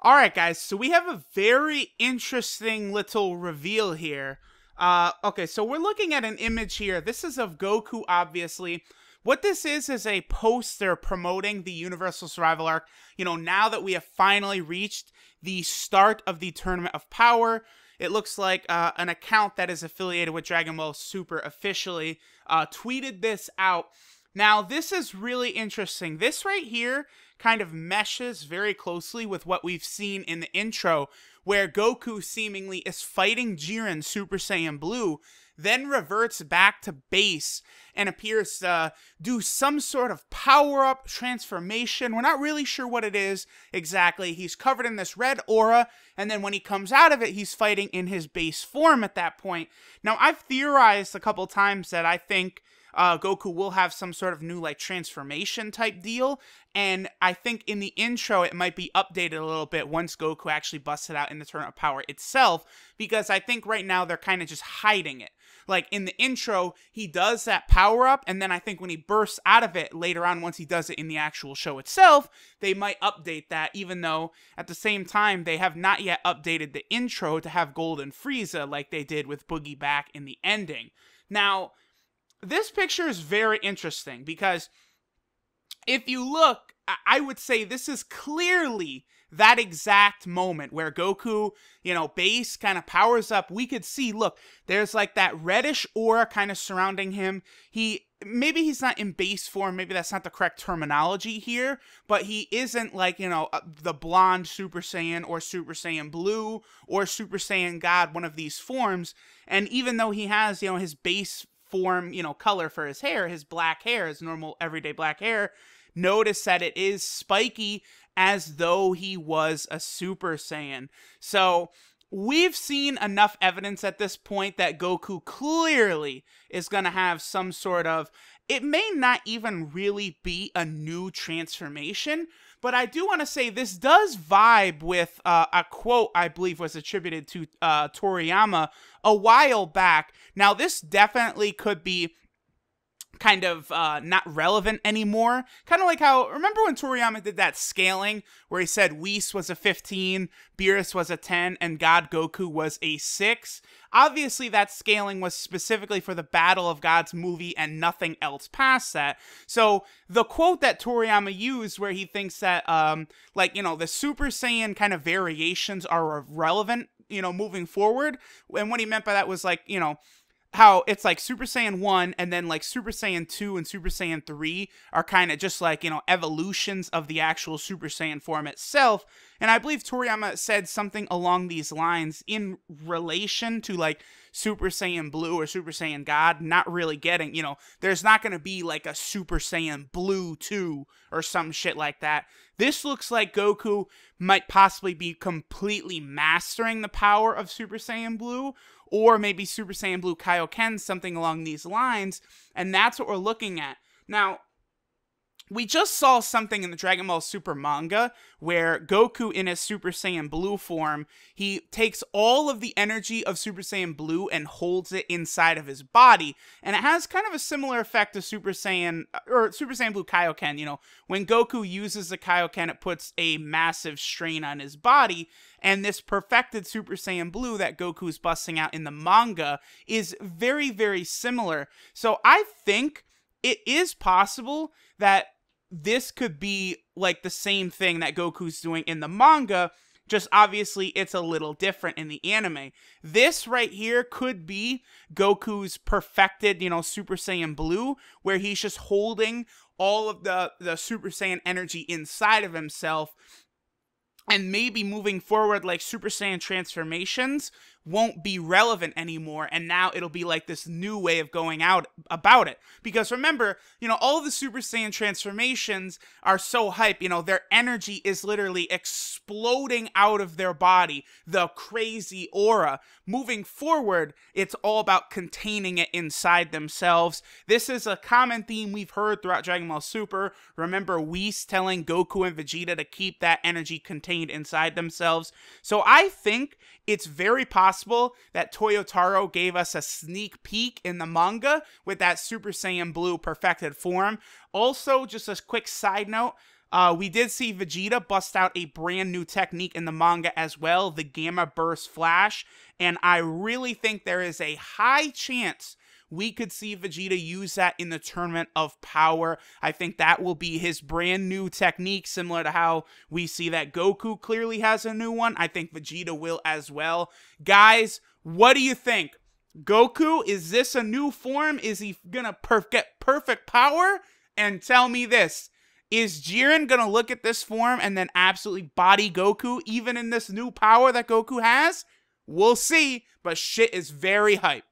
All right, guys, so we have a very interesting little reveal here. Okay, so we're looking at an image here. This is of Goku, obviously. What this is a poster promoting the Universal Survival Arc. You know, now that we have finally reached the start of the Tournament of Power, it looks like an account that is affiliated with Dragon Ball Super officially tweeted this out. Now, this is really interesting. This right here kind of meshes very closely with what we've seen in the intro, where Goku seemingly is fighting Jiren Super Saiyan Blue, then reverts back to base and appears to do some sort of power-up transformation. We're not really sure what it is exactly. He's covered in this red aura, and then when he comes out of it, he's fighting in his base form at that point. Now, I've theorized a couple times that I think Goku will have some sort of new, like, transformation type deal, and I think in the intro it might be updated a little bit once Goku actually busts it out in the Tournament of Power itself, because I think right now they're kind of just hiding it. Like, in the intro, he does that power-up, and then I think when he bursts out of it later on, once he does it in the actual show itself, they might update that, even though, at the same time, they have not yet updated the intro to have Golden Frieza like they did with Boogie back in the ending. Now, this picture is very interesting because if you look, I would say this is clearly that exact moment where Goku, you know, base kind of powers up. We could see, look, there's like that reddish aura kind of surrounding him. Maybe he's not in base form, maybe that's not the correct terminology here, but he isn't like, you know, the blonde Super Saiyan or Super Saiyan Blue or Super Saiyan God, one of these forms. And even though he has, you know, his base form, you know, color for his hair, his black hair, his normal everyday black hair, notice that it is spiky as though he was a Super Saiyan. So we've seen enough evidence at this point that Goku clearly is going to have some sort of, it may not even really be a new transformation, but I do want to say this does vibe with a quote I believe was attributed to Toriyama a while back. Now, this definitely could be kind of not relevant anymore. Kind of like how, remember when Toriyama did that scaling where he said Whis was a 15, Beerus was a 10, and God Goku was a 6? Obviously, that scaling was specifically for the Battle of Gods movie and nothing else past that. So, the quote that Toriyama used where he thinks that, like, you know, the Super Saiyan kind of variations are relevant, you know, moving forward, and what he meant by that was, like, you know, how it's like Super Saiyan 1 and then like Super Saiyan 2 and Super Saiyan 3 are kind of just like, you know, evolutions of the actual Super Saiyan form itself. And I believe Toriyama said something along these lines in relation to like Super Saiyan Blue or Super Saiyan God, not really getting, you know, there's not going to be like a Super Saiyan Blue 2 or some shit like that. This looks like Goku might possibly be completely mastering the power of Super Saiyan Blue, or maybe Super Saiyan Blue Kaioken, something along these lines, and that's what we're looking at. Now, we just saw something in the Dragon Ball Super manga where Goku in his Super Saiyan Blue form, he takes all of the energy of Super Saiyan Blue and holds it inside of his body. And it has kind of a similar effect to Super Saiyan, or Super Saiyan Blue Kaioken. You know, when Goku uses the Kaioken, it puts a massive strain on his body. And this perfected Super Saiyan Blue that Goku's busting out in the manga is very, very similar. So I think it is possible that this could be like the same thing that Goku's doing in the manga, just obviously it's a little different in the anime. This right here could be Goku's perfected, you know, Super Saiyan Blue, where he's just holding all of the Super Saiyan energy inside of himself. And maybe moving forward, like Super Saiyan transformations won't be relevant anymore, and now it'll be like this new way of going out about it. Because remember, you know, all the Super Saiyan transformations are so hype, you know, their energy is literally exploding out of their body, the crazy aura. Moving forward, it's all about containing it inside themselves. This is a common theme we've heard throughout Dragon Ball Super. Remember Whis telling Goku and Vegeta to keep that energy contained inside themselves. So I think it's very possible that Toyotaro gave us a sneak peek in the manga with that Super Saiyan Blue perfected form. Also, just a quick side note, We did see Vegeta bust out a brand new technique in the manga as well, the Gamma Burst Flash, and I really think there is a high chance we could see Vegeta use that in the Tournament of Power. I think that will be his brand new technique, similar to how we see that Goku clearly has a new one. I think Vegeta will as well. Guys, what do you think? Goku, is this a new form? Is he gonna get perfect power? And tell me this, is Jiren gonna look at this form and then absolutely body Goku, even in this new power that Goku has? We'll see, but shit is very hype.